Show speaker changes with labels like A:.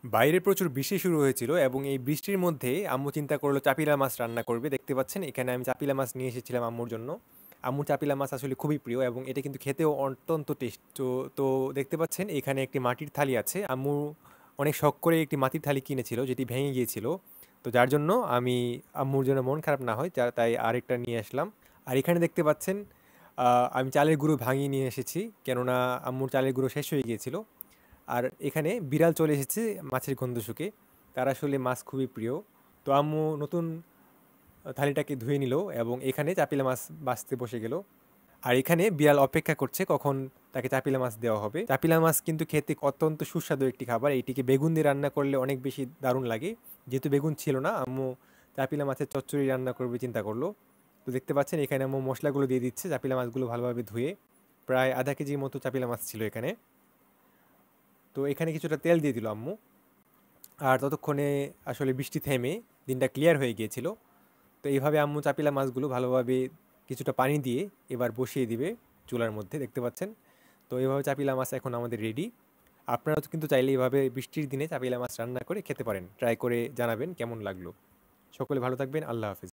A: বাইরে প্রচুর বৃষ্টি শুরু হয়েছিল এবং এই বৃষ্টির মধ্যে আম্মু চিন্তা করলো চাপিলা মাছ রান্না করবে। দেখতে পাচ্ছেন এখানে আমি চাপিলা মাছ নিয়ে এসেছিলাম আম্মুর জন্য। আম্মুর চাপিলা মাছ আসলে খুবই প্রিয় এবং এটা কিন্তু খেতেও অত্যন্ত টেস্ট। তো দেখতে পাচ্ছেন এখানে একটি মাটির থালি আছে। আম্মু অনেক শখ করে একটি মাটির থালি কিনেছিল যেটি ভেঙে গিয়েছিল। তো যার জন্য আমি আম্মুর জন্য মন খারাপ না হয় তাই আরেকটা নিয়ে আসলাম। আর এখানে দেখতে পাচ্ছেন আমি চালের গুঁড়ো ভাঙিয়ে নিয়ে এসেছি, কেননা আম্মুর চালের গুঁড়ো শেষ হয়ে গিয়েছিল। আর এখানে বিড়াল চলে এসেছে মাছের গন্ধ শুকে। তার আসলে মাছ খুবই প্রিয়। তো আম্মু নতুন থালিটাকে ধুয়ে নিল এবং এখানে চাপিলা মাছ বাছতে বসে গেল। আর এখানে বিড়াল অপেক্ষা করছে কখন তাকে চাপিলা মাছ দেওয়া হবে। চাপিলা মাছ কিন্তু খেতে অত্যন্ত সুস্বাদু একটি খাবার। এইটিকে বেগুন দিয়ে রান্না করলে অনেক বেশি দারুণ লাগে। যেহেতু বেগুন ছিল না, আম্মু চাপিলা মাছের চচ্চড়ি রান্না করবে চিন্তা করলো। তো দেখতে পাচ্ছেন এখানে আম্মু মশলাগুলো দিয়ে দিচ্ছে, চাপিলা মাছগুলো ভালোভাবে ধুয়ে। প্রায় আধা কেজির মতো চাপিলা মাছ ছিল এখানে। তো এখানে কিছুটা তেল দিয়ে দিল আম্মু। আর ততক্ষণে আসলে বৃষ্টি থেমে দিনটা ক্লিয়ার হয়ে গিয়েছিল। তো এইভাবে আম্মু চাপিলা মাছগুলো ভালোভাবে কিছুটা পানি দিয়ে এবার বসিয়ে দিবে চুলার মধ্যে, দেখতে পাচ্ছেন। তো এইভাবে চাপিলা মাছ এখন আমাদের রেডি। আপনারা তো কিন্তু চাইলে এইভাবে বৃষ্টির দিনে চাপিলা মাছ রান্না করে খেতে পারেন। ট্রাই করে জানাবেন কেমন লাগলো। সকলে ভালো থাকবেন। আল্লাহ হাফেজ।